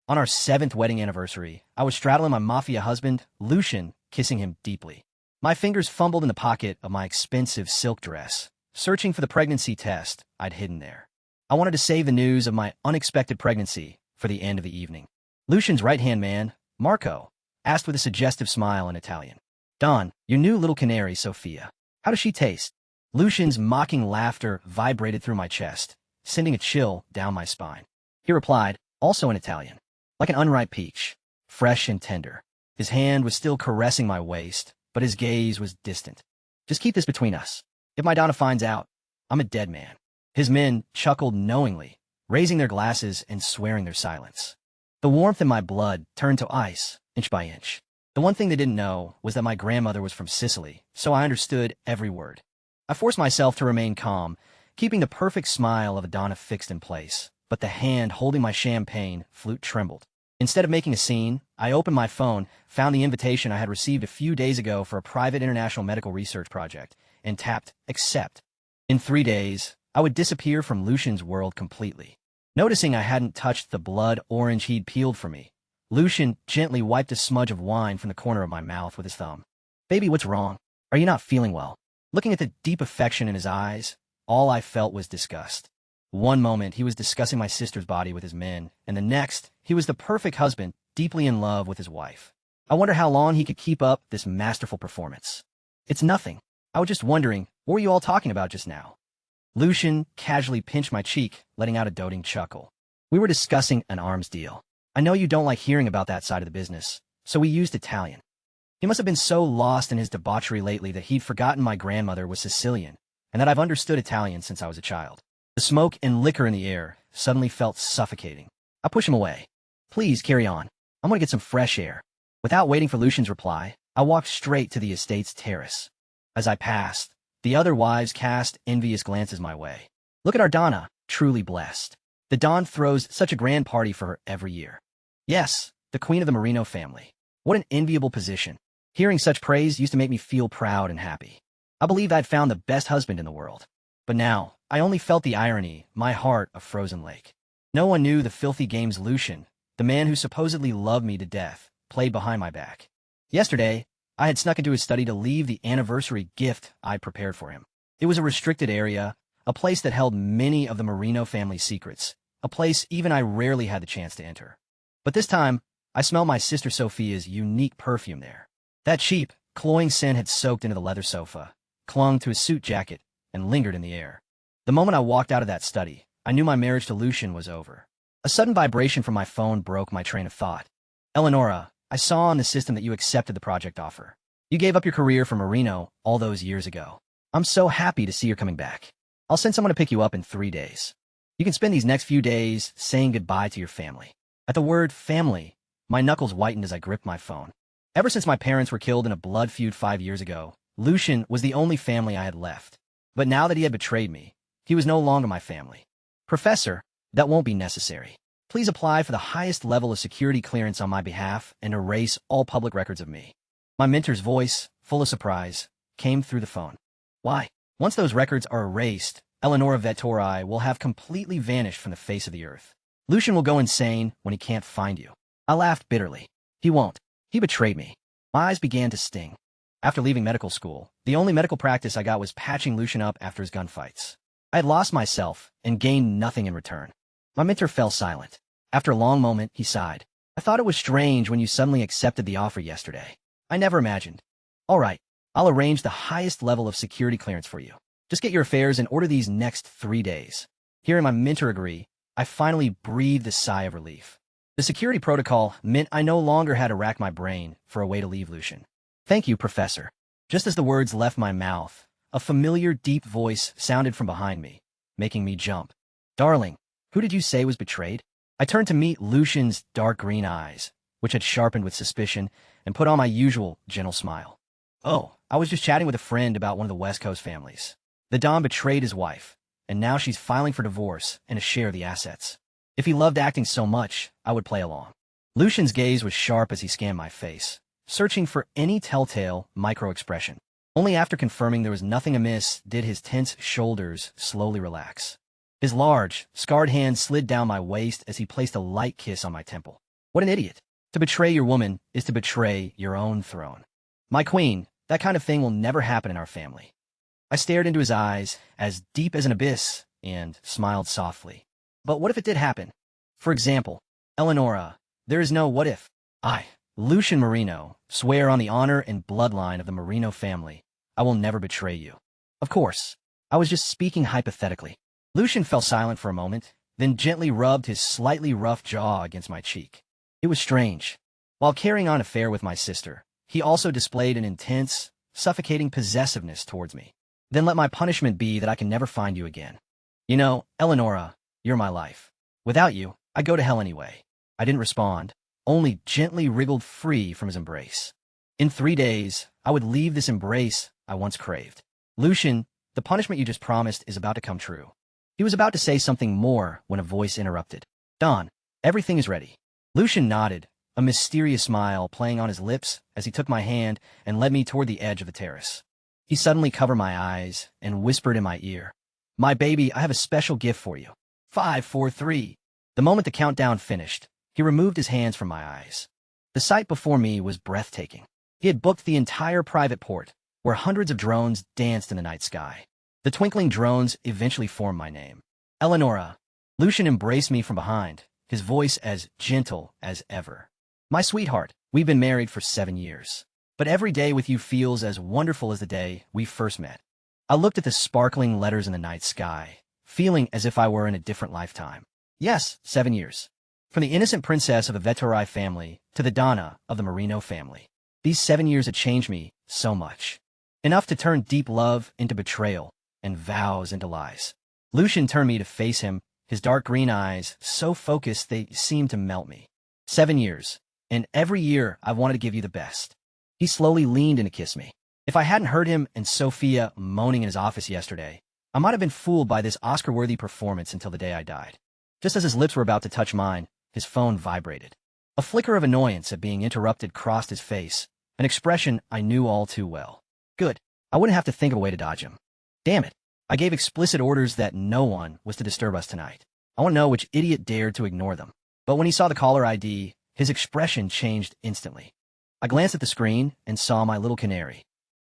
On our 7th wedding anniversary, I was straddling my Mafia husband, Lucian, kissing him deeply. My fingers fumbled in the pocket of my expensive silk dress, searching for the pregnancy test I'd hidden there. I wanted to save the news of my unexpected pregnancy for the end of the evening. Lucian's right-hand man, Marco, asked with a suggestive smile in Italian. "Don, your new little canary, Sophia. How does she taste?" Lucian's mocking laughter vibrated through my chest, sending a chill down my spine. He replied, also in Italian, like an unripe peach, fresh and tender. His hand was still caressing my waist, but his gaze was distant. "Just keep this between us. If my Donna finds out, I'm a dead man." His men chuckled knowingly, raising their glasses and swearing their silence. The warmth in my blood turned to ice, inch by inch. The one thing they didn't know was that my grandmother was from Sicily, so I understood every word. I forced myself to remain calm, keeping the perfect smile of a Donna fixed in place, but the hand holding my champagne flute trembled. Instead of making a scene, I opened my phone, found the invitation I had received a few days ago for a private international medical research project, and tapped accept. In 3 days, I would disappear from Lucian's world completely. Noticing I hadn't touched the blood orange he'd peeled for me, Lucian gently wiped a smudge of wine from the corner of my mouth with his thumb. "Baby, what's wrong? Are you not feeling well?" Looking at the deep affection in his eyes, all I felt was disgust. One moment, he was discussing my sister's body with his men, and the next, he was the perfect husband, deeply in love with his wife. I wonder how long he could keep up this masterful performance. "It's nothing. I was just wondering, what were you all talking about just now?" Lucian casually pinched my cheek, letting out a doting chuckle. "We were discussing an arms deal. I know you don't like hearing about that side of the business, so we used Italian." He must have been so lost in his debauchery lately that he'd forgotten my grandmother was Sicilian, and that I've understood Italian since I was a child. The smoke and liquor in the air suddenly felt suffocating. I pushed him away. "Please carry on. I'm going to get some fresh air." Without waiting for Lucian's reply, I walked straight to the estate's terrace. As I passed, the other wives cast envious glances my way. "Look at our Donna, truly blessed. The Don throws such a grand party for her every year." Yes, the queen of the Marino family. What an enviable position. Hearing such praise used to make me feel proud and happy. I believed I'd found the best husband in the world. But now, I only felt the irony, my heart a frozen lake. No one knew the filthy games Lucian, the man who supposedly loved me to death, played behind my back. Yesterday, I had snuck into his study to leave the anniversary gift I'd prepared for him. It was a restricted area, a place that held many of the Marino family secrets, a place even I rarely had the chance to enter. But this time, I smelled my sister Sophia's unique perfume there. That cheap, cloying scent had soaked into the leather sofa, clung to his suit jacket, and lingered in the air. The moment I walked out of that study, I knew my marriage to Lucian was over. A sudden vibration from my phone broke my train of thought. "Eleonora, I saw on the system that you accepted the project offer. You gave up your career for Marino all those years ago. I'm so happy to see you're coming back. I'll send someone to pick you up in 3 days. You can spend these next few days saying goodbye to your family." At the word family, my knuckles whitened as I gripped my phone. Ever since my parents were killed in a blood feud 5 years ago, Lucian was the only family I had left. But now that he had betrayed me, he was no longer my family. "Professor, that won't be necessary. Please apply for the highest level of security clearance on my behalf and erase all public records of me." My mentor's voice, full of surprise, came through the phone. "Why? Once those records are erased, Eleonora Vettori will have completely vanished from the face of the earth. Lucian will go insane when he can't find you." I laughed bitterly. "He won't. He betrayed me." My eyes began to sting. After leaving medical school, the only medical practice I got was patching Lucian up after his gunfights. I had lost myself and gained nothing in return. My mentor fell silent. After a long moment, he sighed. "I thought it was strange when you suddenly accepted the offer yesterday. I never imagined." "All right, I'll arrange the highest level of security clearance for you. Just get your affairs in order these next 3 days." Hearing my mentor agree, I finally breathed a sigh of relief. The security protocol meant I no longer had to rack my brain for a way to leave Lucian. "Thank you, Professor." Just as the words left my mouth, a familiar, deep voice sounded from behind me, making me jump. "Darling, who did you say was betrayed?" I turned to meet Lucian's dark green eyes, which had sharpened with suspicion, and put on my usual gentle smile. "Oh, I was just chatting with a friend about one of the West Coast families. The Don betrayed his wife, and now she's filing for divorce and a share of the assets. If he loved acting so much, I would play along." Lucian's gaze was sharp as he scanned my face, searching for any telltale micro-expression. Only after confirming there was nothing amiss did his tense shoulders slowly relax. His large, scarred hand slid down my waist as he placed a light kiss on my temple. What an idiot. To betray your woman is to betray your own throne. My queen, that kind of thing will never happen in our family. I stared into his eyes, as deep as an abyss, and smiled softly. But what if it did happen? For example, Eleonora, there is no what if. I, Lucian Marino, swear on the honor and bloodline of the Marino family, I will never betray you. Of course, I was just speaking hypothetically. Lucian fell silent for a moment, then gently rubbed his slightly rough jaw against my cheek. It was strange. While carrying on an affair with my sister, he also displayed an intense, suffocating possessiveness towards me. Then let my punishment be that I can never find you again. You know, Eleonora, you're my life. Without you, I'd go to hell anyway. I didn't respond, only gently wriggled free from his embrace. In 3 days, I would leave this embrace I once craved. Lucian, the punishment you just promised is about to come true. He was about to say something more when a voice interrupted. Don, everything is ready. Lucian nodded, a mysterious smile playing on his lips as he took my hand and led me toward the edge of the terrace. He suddenly covered my eyes and whispered in my ear, "My baby, I have a special gift for you. 5, 4, 3. The moment the countdown finished, he removed his hands from my eyes. The sight before me was breathtaking. He had booked the entire private port, where hundreds of drones danced in the night sky. The twinkling drones eventually formed my name. Eleonora. Lucian embraced me from behind, his voice as gentle as ever. My sweetheart, we've been married for 7 years. But every day with you feels as wonderful as the day we first met. I looked at the sparkling letters in the night sky, feeling as if I were in a different lifetime. Yes, 7 years. From the innocent princess of the Vettori family to the Donna of the Marino family. These 7 years had changed me so much. Enough to turn deep love into betrayal and vows into lies. Lucian turned me to face him, his dark green eyes so focused they seemed to melt me. 7 years, and every year I wanted to give you the best. He slowly leaned in to kiss me. If I hadn't heard him and Sophia moaning in his office yesterday, I might have been fooled by this Oscar-worthy performance until the day I died. Just as his lips were about to touch mine, his phone vibrated. A flicker of annoyance at being interrupted crossed his face, an expression I knew all too well. Good. I wouldn't have to think of a way to dodge him. Damn it. I gave explicit orders that no one was to disturb us tonight. I want to know which idiot dared to ignore them. But when he saw the caller ID, his expression changed instantly. I glanced at the screen and saw my little canary.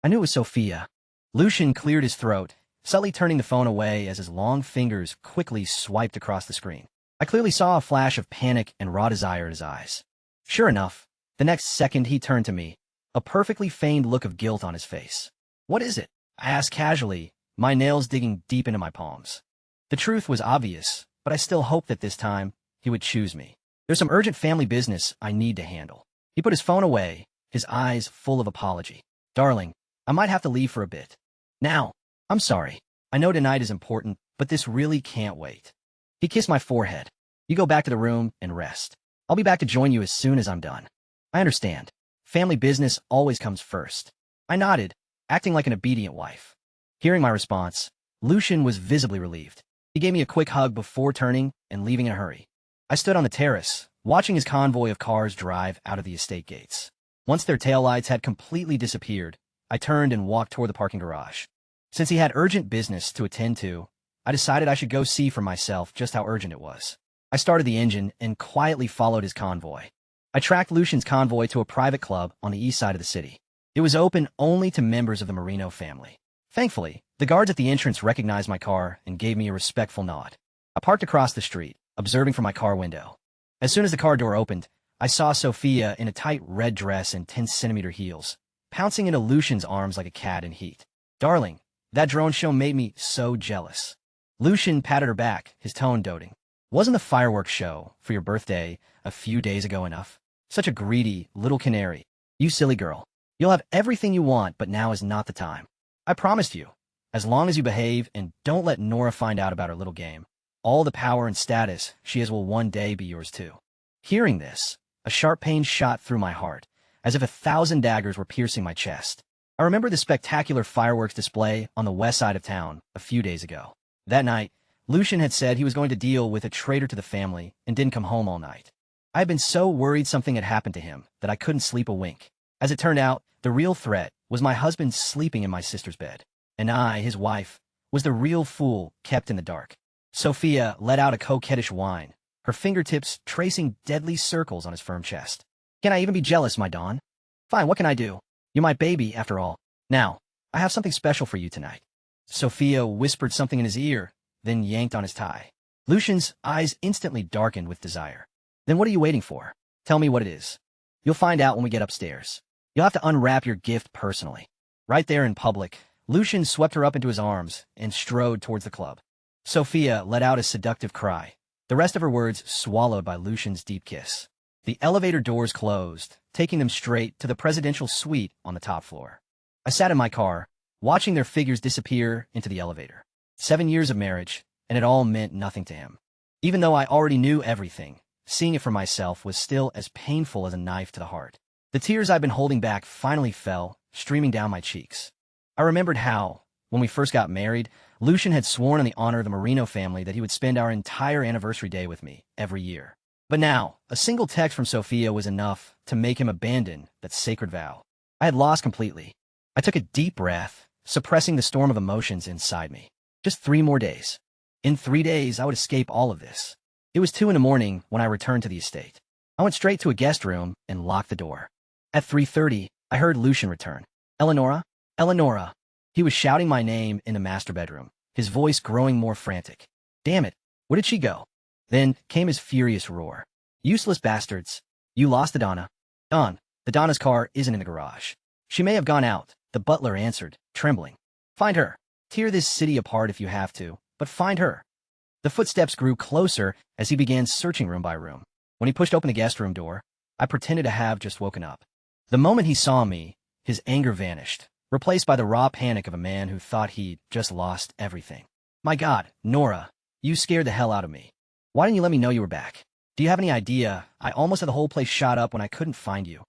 I knew it was Sophia. Lucian cleared his throat, subtly turning the phone away as his long fingers quickly swiped across the screen. I clearly saw a flash of panic and raw desire in his eyes. Sure enough, the next second he turned to me, a perfectly feigned look of guilt on his face. What is it? I asked casually, my nails digging deep into my palms. The truth was obvious, but I still hoped that this time he would choose me. There's some urgent family business I need to handle. He put his phone away, his eyes full of apology. Darling, I might have to leave for a bit. Now, I'm sorry. I know tonight is important, but this really can't wait. He kissed my forehead. You go back to the room and rest. I'll be back to join you as soon as I'm done. I understand. Family business always comes first. I nodded, acting like an obedient wife. Hearing my response, Lucian was visibly relieved. He gave me a quick hug before turning and leaving in a hurry. I stood on the terrace, watching his convoy of cars drive out of the estate gates. Once their taillights had completely disappeared, I turned and walked toward the parking garage. Since he had urgent business to attend to, I decided I should go see for myself just how urgent it was. I started the engine and quietly followed his convoy. I tracked Lucian's convoy to a private club on the east side of the city. It was open only to members of the Marino family. Thankfully, the guards at the entrance recognized my car and gave me a respectful nod. I parked across the street, observing from my car window. As soon as the car door opened, I saw Sophia in a tight red dress and 10-centimeter heels, pouncing into Lucian's arms like a cat in heat. Darling, that drone show made me so jealous. Lucian patted her back, his tone doting. Wasn't the fireworks show for your birthday a few days ago enough? Such a greedy little canary. You silly girl. You'll have everything you want, but now is not the time. I promised you, as long as you behave and don't let Nora find out about her little game, all the power and status she has will one day be yours too. Hearing this, a sharp pain shot through my heart, as if 1,000 daggers were piercing my chest. I remember the spectacular fireworks display on the west side of town a few days ago. That night, Lucian had said he was going to deal with a traitor to the family and didn't come home all night. I had been so worried something had happened to him that I couldn't sleep a wink. As it turned out, the real threat was my husband sleeping in my sister's bed, and I, his wife, was the real fool kept in the dark. Sophia let out a coquettish whine, her fingertips tracing deadly circles on his firm chest. Can I even be jealous, my Dawn? Fine, what can I do? You're my baby, after all. Now, I have something special for you tonight. Sophia whispered something in his ear, then yanked on his tie. Lucian's eyes instantly darkened with desire. Then what are you waiting for? Tell me what it is. You'll find out when we get upstairs. You'll have to unwrap your gift personally. Right there in public, Lucian swept her up into his arms and strode towards the club. Sophia let out a seductive cry, the rest of her words swallowed by Lucian's deep kiss. The elevator doors closed, taking them straight to the presidential suite on the top floor. I sat in my car, watching their figures disappear into the elevator. 7 years of marriage, and it all meant nothing to him. Even though I already knew everything, seeing it for myself was still as painful as a knife to the heart. The tears I'd been holding back finally fell, streaming down my cheeks. I remembered how, when we first got married, Lucian had sworn on the honor of the Marino family that he would spend our entire anniversary day with me, every year. But now, a single text from Sophia was enough to make him abandon that sacred vow. I had lost completely. I took a deep breath, suppressing the storm of emotions inside me. Just 3 more days. In 3 days, I would escape all of this. It was 2 in the morning when I returned to the estate. I went straight to a guest room and locked the door. At 3:30, I heard Lucian return. Eleonora? Eleonora. He was shouting my name in the master bedroom, his voice growing more frantic. Damn it, where did she go? Then came his furious roar. Useless bastards. You lost the Donna. The Donna's car isn't in the garage. She may have gone out, the butler answered, trembling. Find her. Tear this city apart if you have to, but find her. The footsteps grew closer as he began searching room by room. When he pushed open the guest room door, I pretended to have just woken up. The moment he saw me, his anger vanished, replaced by the raw panic of a man who thought he'd just lost everything. My God, Nora, you scared the hell out of me. Why didn't you let me know you were back? Do you have any idea? I almost had the whole place shot up when I couldn't find you.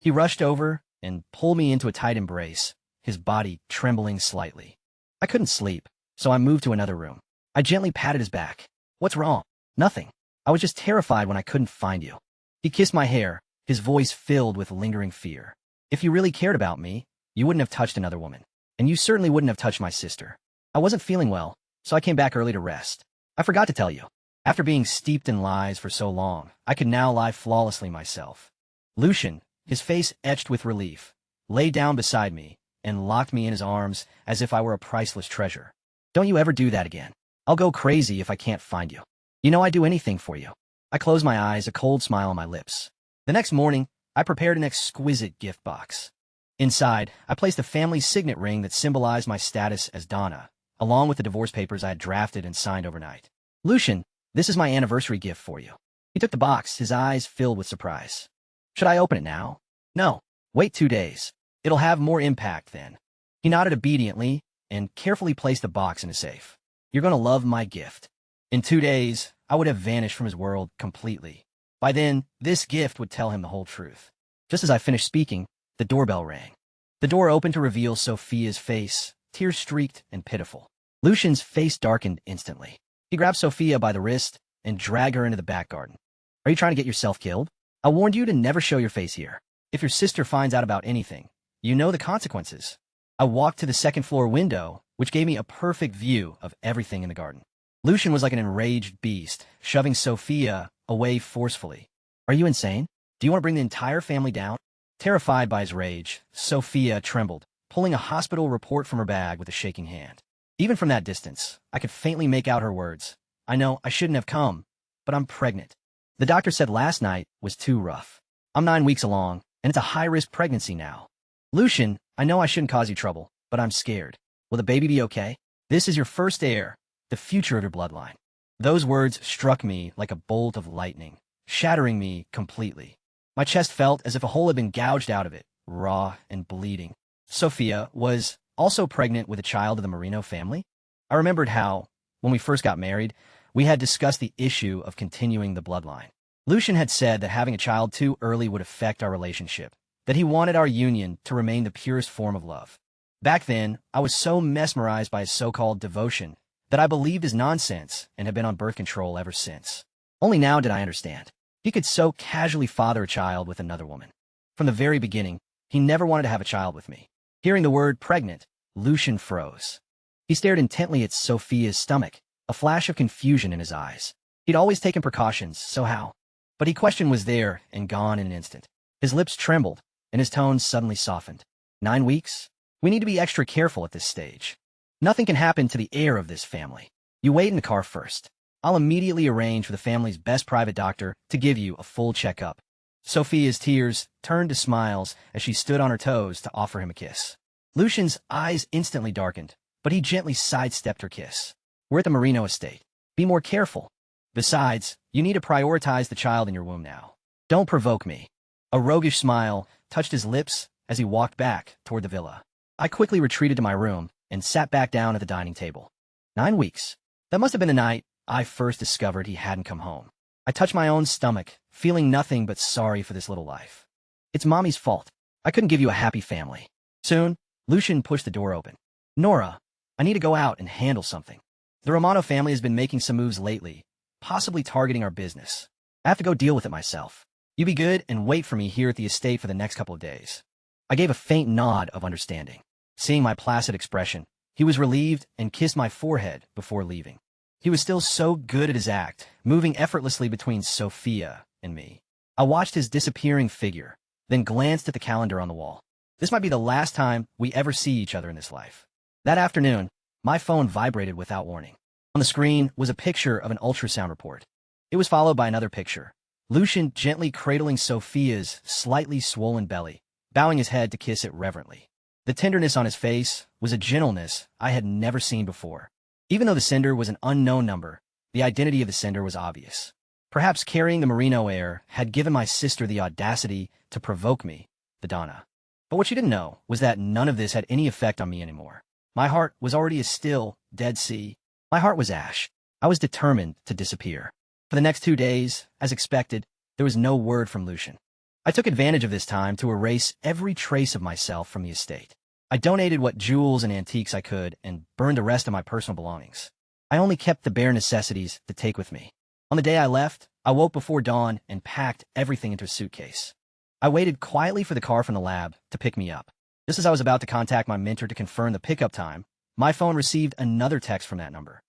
He rushed over and pulled me into a tight embrace, his body trembling slightly. I couldn't sleep, so I moved to another room. I gently patted his back. What's wrong? Nothing. I was just terrified when I couldn't find you. He kissed my hair, his voice filled with lingering fear. If you really cared about me, you wouldn't have touched another woman. And you certainly wouldn't have touched my sister. I wasn't feeling well, so I came back early to rest. I forgot to tell you. After being steeped in lies for so long, I could now lie flawlessly myself. Lucian, his face etched with relief, lay down beside me and locked me in his arms as if I were a priceless treasure. Don't you ever do that again. I'll go crazy if I can't find you. You know I'd do anything for you. I closed my eyes, a cold smile on my lips. The next morning, I prepared an exquisite gift box. Inside, I placed a family signet ring that symbolized my status as Donna, along with the divorce papers I had drafted and signed overnight. Lucian, this is my anniversary gift for you. He took the box, his eyes filled with surprise. Should I open it now? No. Wait 2 days. It'll have more impact then. He nodded obediently and carefully placed the box in a safe. You're going to love my gift. In 2 days, I would have vanished from his world completely. By then, this gift would tell him the whole truth. Just as I finished speaking, the doorbell rang. The door opened to reveal Sophia's face, tear-streaked and pitiful. Lucian's face darkened instantly. He grabbed Sophia by the wrist and dragged her into the back garden. Are you trying to get yourself killed? I warned you to never show your face here. If your sister finds out about anything, you know the consequences. I walked to the second-floor window, which gave me a perfect view of everything in the garden. Lucian was like an enraged beast, shoving Sophia away forcefully. Are you insane? Do you want to bring the entire family down? Terrified by his rage, Sophia trembled, pulling a hospital report from her bag with a shaking hand. Even from that distance, I could faintly make out her words. I know I shouldn't have come, but I'm pregnant. The doctor said last night was too rough. I'm 9 weeks along, and it's a high-risk pregnancy now. Lucian, I know I shouldn't cause you trouble, but I'm scared. Will the baby be okay? This is your first heir, the future of your bloodline. Those words struck me like a bolt of lightning, shattering me completely. My chest felt as if a hole had been gouged out of it, raw and bleeding. Sophia was also pregnant with a child of the Marino family. I remembered how, when we first got married, we had discussed the issue of continuing the bloodline. Lucian had said that having a child too early would affect our relationship, that he wanted our union to remain the purest form of love. Back then, I was so mesmerized by his so-called devotion that I believed his nonsense and have been on birth control ever since. Only now did I understand. He could so casually father a child with another woman. From the very beginning, he never wanted to have a child with me. Hearing the word pregnant, Lucian froze. He stared intently at Sophia's stomach, a flash of confusion in his eyes. He'd always taken precautions, so how? But he question was there and gone in an instant. His lips trembled, and his tones suddenly softened. 9 weeks? We need to be extra careful at this stage. Nothing can happen to the heir of this family. You wait in the car first. I'll immediately arrange for the family's best private doctor to give you a full checkup. Sophia's tears turned to smiles as she stood on her toes to offer him a kiss. Lucian's eyes instantly darkened, but he gently sidestepped her kiss. We're at the Marino estate. Be more careful. Besides, you need to prioritize the child in your womb now. Don't provoke me. A roguish smile touched his lips as he walked back toward the villa. I quickly retreated to my room and sat back down at the dining table. 9 weeks. That must have been the night I first discovered he hadn't come home. I touched my own stomach, feeling nothing but sorry for this little life. It's Mommy's fault. I couldn't give you a happy family. Soon, Lucian pushed the door open. Nora, I need to go out and handle something. The Romano family has been making some moves lately, possibly targeting our business. I have to go deal with it myself. You be good and wait for me here at the estate for the next couple of days. I gave a faint nod of understanding. Seeing my placid expression, he was relieved and kissed my forehead before leaving. He was still so good at his act, moving effortlessly between Sophia and me. I watched his disappearing figure, then glanced at the calendar on the wall. This might be the last time we ever see each other in this life. That afternoon, my phone vibrated without warning. On the screen was a picture of an ultrasound report. It was followed by another picture. Lucian gently cradling Sophia's slightly swollen belly, bowing his head to kiss it reverently. The tenderness on his face was a gentleness I had never seen before. Even though the sender was an unknown number, the identity of the sender was obvious. Perhaps carrying the Marino heir had given my sister the audacity to provoke me, the Donna. But what she didn't know was that none of this had any effect on me anymore. My heart was already a still, dead sea. My heart was ash. I was determined to disappear. For the next 2 days, as expected, there was no word from Lucian. I took advantage of this time to erase every trace of myself from the estate. I donated what jewels and antiques I could and burned the rest of my personal belongings. I only kept the bare necessities to take with me. On the day I left, I woke before dawn and packed everything into a suitcase. I waited quietly for the car from the lab to pick me up. Just as I was about to contact my mentor to confirm the pickup time, my phone received another text from that number.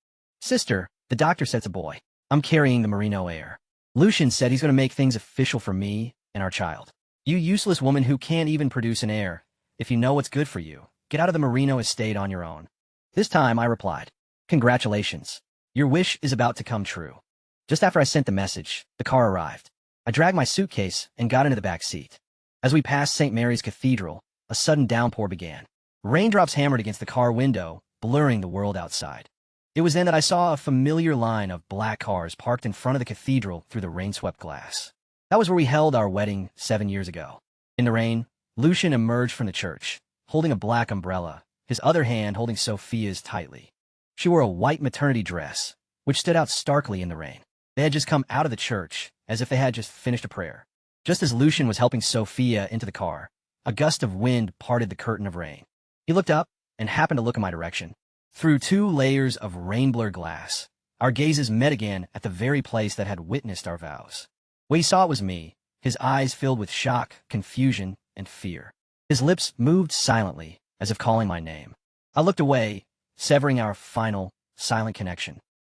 Sister, the doctor said it's a boy. I'm carrying the Marino heir. Lucian said he's going to make things official for me and our child. You useless woman who can't even produce an heir. If you know what's good for you, get out of the Marino estate on your own. This time I replied, congratulations. Your wish is about to come true. Just after I sent the message, the car arrived. I dragged my suitcase and got into the back seat. As we passed St. Mary's Cathedral, a sudden downpour began. Raindrops hammered against the car window, blurring the world outside. It was then that I saw a familiar line of black cars parked in front of the cathedral through the rain-swept glass. That was where we held our wedding 7 years ago. In the rain, Lucian emerged from the church, holding a black umbrella, his other hand holding Sophia's tightly. She wore a white maternity dress, which stood out starkly in the rain. They had just come out of the church, as if they had just finished a prayer. Just as Lucian was helping Sophia into the car, a gust of wind parted the curtain of rain. He looked up and happened to look in my direction. Through 2 layers of rain-blurred glass, our gazes met again at the very place that had witnessed our vows. What he saw was me, his eyes filled with shock, confusion, and fear. His lips moved silently, as if calling my name. I looked away, severing our final, silent connection.